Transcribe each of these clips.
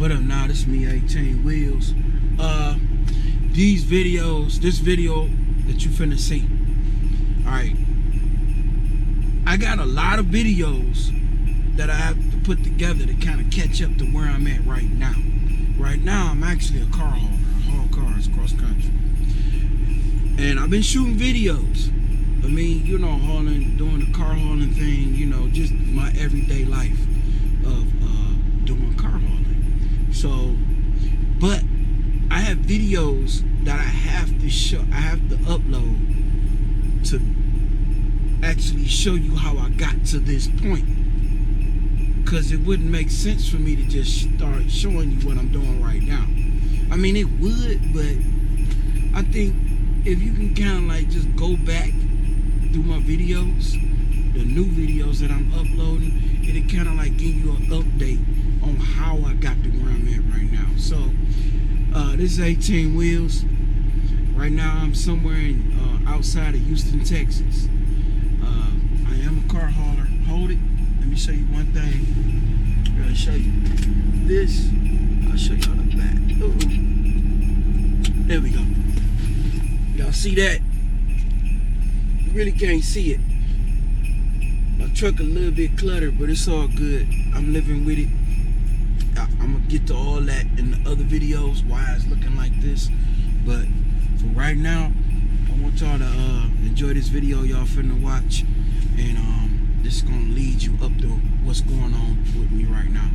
What up now? This is me, 18 Wheels. This video that you finna see. Alright. I got a lot of videos that I have to put together to kind of catch up to where I'm at right now. Right now, I'm actually a car hauler. I haul cars cross country. And I've been shooting videos. I mean, you know, doing the car hauling thing, you know, just my everyday life of doing car hauling. So, but I have videos that I have to upload to actually show you how I got to this point. Because it wouldn't make sense for me to just start showing you what I'm doing right now. I mean, it would, but I think if you can kind of like just go back through my videos, the new videos that I'm uploading, it'll kind of like give you an update on how I got to where I'm at right now. So, this is 18 Wheels. Right now, I'm somewhere in outside of Houston, Texas. I am a car hauler. Hold it. Let me show you one thing. I'm gonna show you this. I'll show you on the back. Ooh. There we go. Y'all see that? You really can't see it. My truck a little bit cluttered, but it's all good. I'm living with it. I'm gonna get to all that in the other videos, why it's looking like this. But for right now, I want y'all to enjoy this video y'all finna watch. And this is gonna lead you up to what's going on with me right now.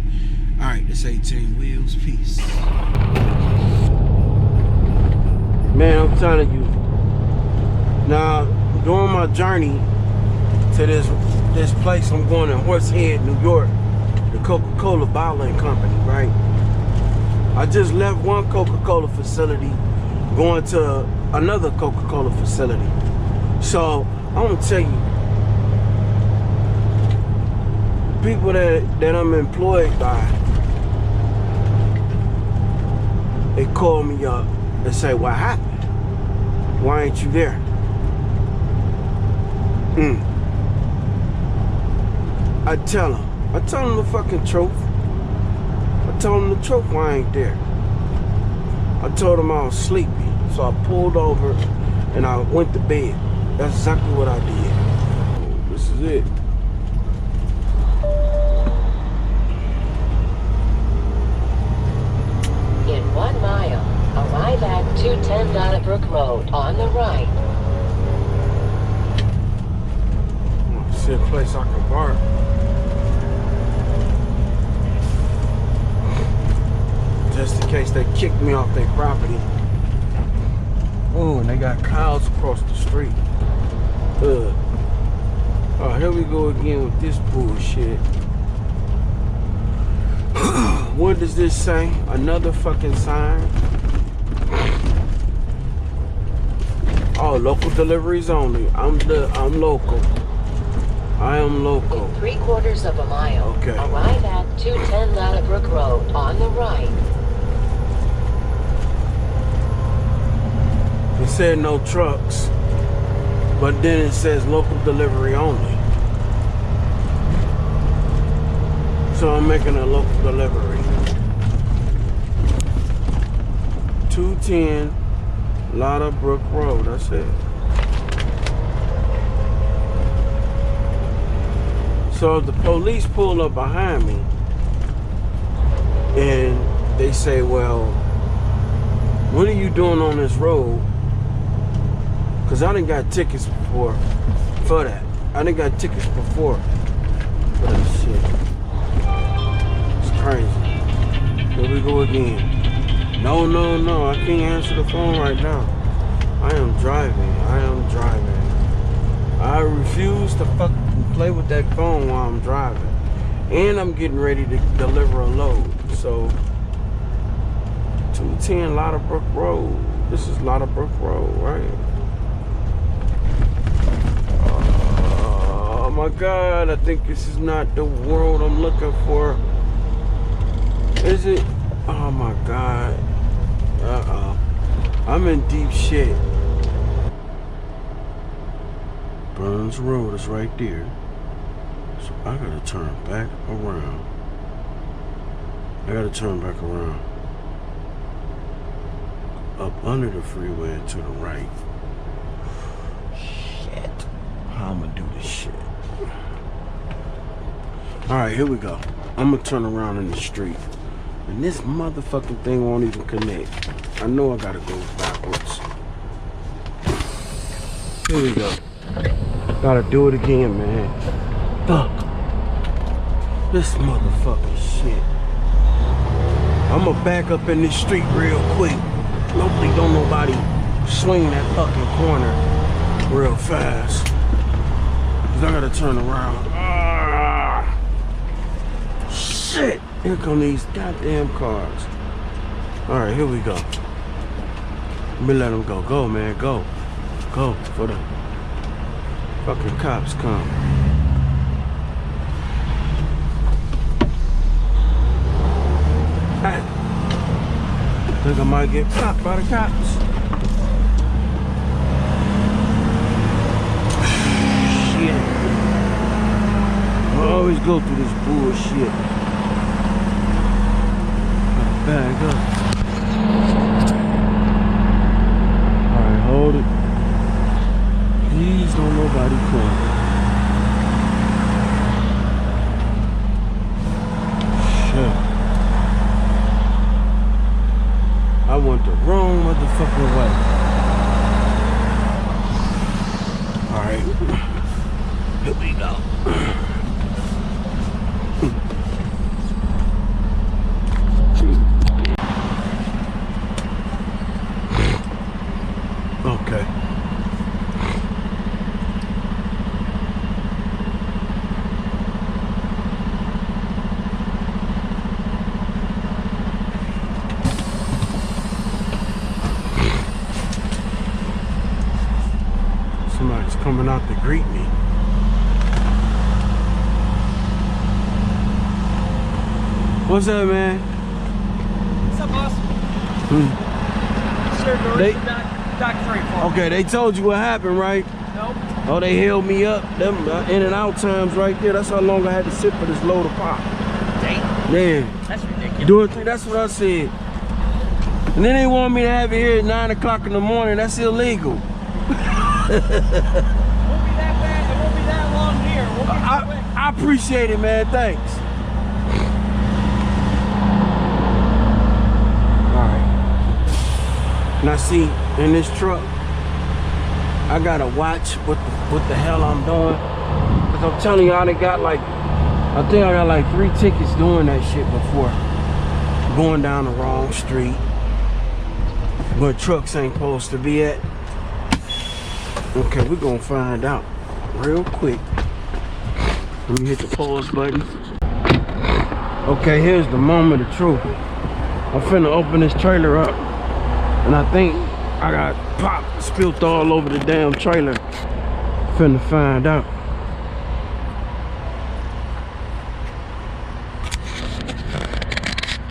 Alright, this 18 Wheels. Peace. Man, I'm telling you. Now, during my journey to this place, I'm going to Horsehead, New York, the Coca-Cola bottling company, right? I just left one Coca-Cola facility, going to another Coca-Cola facility. So, I'm gonna tell you, people that I'm employed by, they call me up and say, what happened? Why ain't you there? I tell them the fucking truth. I told them the truth why I ain't there. I told them I was sleepy, so I pulled over and I went to bed. That's exactly what I did. This is it. In 1 mile, arrive at 210 Donnybrook Road on the right. See a place I can park. Just in case they kick me off their property. Oh, and they got cows across the street. Oh, here we go again with this bullshit. What does this say? Another fucking sign? Oh, local deliveries only. I'm local. I am local. In 3/4 of a mile, okay. Arrive at 210 Donnybrook Road on the right. It said no trucks, but then it says local delivery only. So I'm making a local delivery. 210 Donnybrook Road, that's it. So the police pull up behind me and they say, well, what are you doing on this road? Because I done got tickets before for that. I done got tickets before for that shit. It's crazy. Here we go again. No, I can't answer the phone right now. I am driving. I refuse to fucking play with that phone while I'm driving. And I'm getting ready to deliver a load. So, 210 Donnybrook Road. This is Donnybrook Road, right? Oh my God, I think this is not the world I'm looking for. Is it? Oh my God. I'm in deep shit. Burns Road is right there. So I gotta turn back around. I gotta turn back around. Up under the freeway and to the right. Shit. How I'm gonna do this shit? Alright, here we go. I'm gonna turn around in the street. And this motherfucking thing won't even connect. I know I gotta go backwards. Here we go. Gotta do it again, man. Fuck. This motherfucking shit. I'ma back up in this street real quick. Hopefully don't nobody swing that fucking corner real fast. Cause I gotta turn around. Ah, shit. Here come these goddamn cars. Alright, here we go. Let me let them go. Go, man, go. Go before the fucking cops come. I think I might get popped by the cops. Shit. I always go through this bullshit. Back up. Alright, hold it. Please don't nobody come. Shit. I went the wrong motherfucking way. Alright. Here we go. Okay. Somebody's coming out to greet me. What's up, man? What's up, boss? Sir, They- Doc 3 for me. Okay, they told you what happened, right? Nope. Oh, they held me up. Them in and out times right there. That's how long I had to sit for this load of pop. Damn. Man, That's ridiculous. that's what I said. And then they want me to have it here at 9 o'clock in the morning. That's illegal. It won't be that bad. It won't be that long here. We'll get it quick. I appreciate it, man. Thanks. All right. Now see, in this truck, I gotta watch what the hell I'm doing. Cause I'm telling you, I think I got like 3 tickets doing that shit before. Going down the wrong street. Where trucks ain't supposed to be at. Okay, we're gonna find out real quick. Let me hit the pause button. Okay, here's the moment of truth. I'm finna open this trailer up. And I think I got pop spilled all over the damn trailer. Finna find out.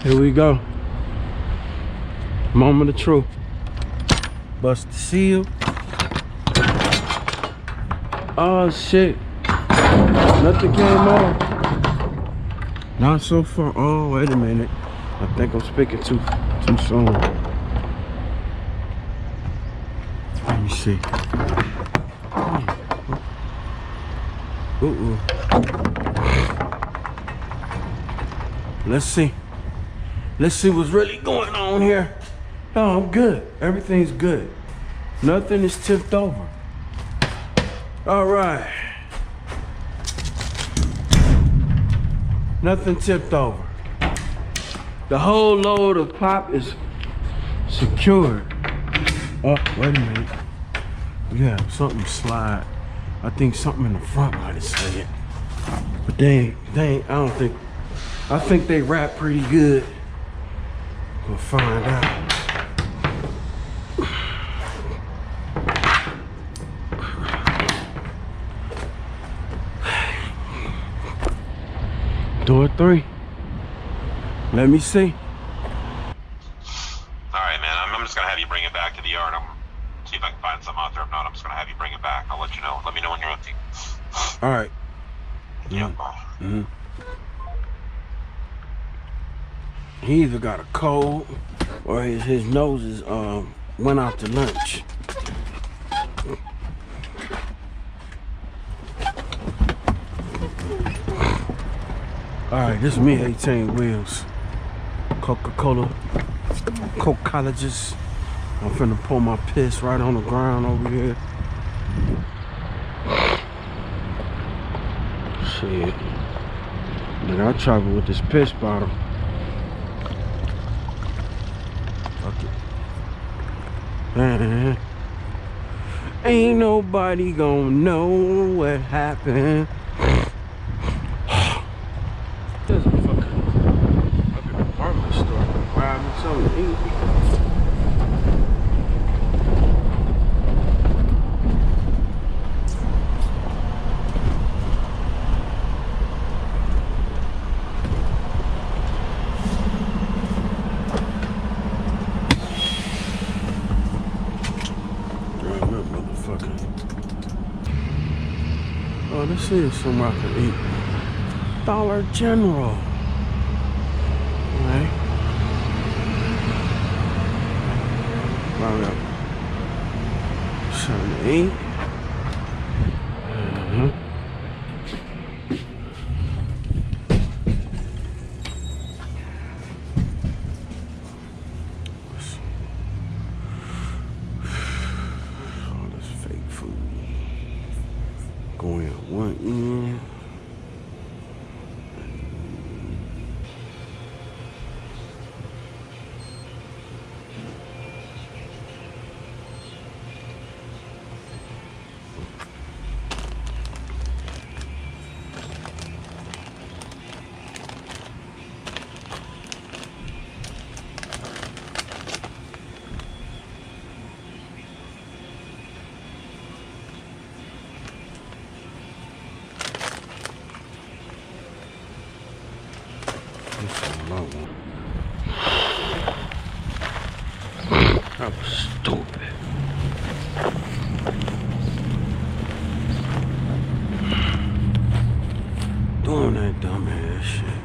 Here we go. Moment of truth. Bust the seal. Oh shit. Nothing came off. Not so far. Oh, wait a minute. I think I'm speaking too soon. Let me see. Ooh. Let's see. Let's see what's really going on here. Oh, I'm good. Everything's good. Nothing is tipped over. All right. Nothing tipped over. The whole load of pop is secured. Oh, wait a minute. Yeah, something slide. I think something in the front might have slid. But they ain't, I think they wrap pretty good. We'll find out. Door 3. Let me see. Alright, man, I'm just gonna have you bring it back to the yard. I'm see if I can find something out there. If not, I'm just gonna have you bring it back. I'll let you know. Let me know when you're empty. All right. Yeah. Mm-hmm. He either got a cold or his nose is went out to lunch. Alright, this is me, 18 Wheels. Coca-Cola. Coke colleges. I'm finna pour my piss right on the ground over here. Shit. Nigga, I travel with this piss bottle. Fuck it. Man. Ain't nobody gonna know what happened. There's a fucking department store. Grab me something to eat. Oh, this is somewhere I can eat. Dollar General. Right? Round up. Something to eat. All this fake food. Going at one end. That was stupid. Doing that dumbass shit.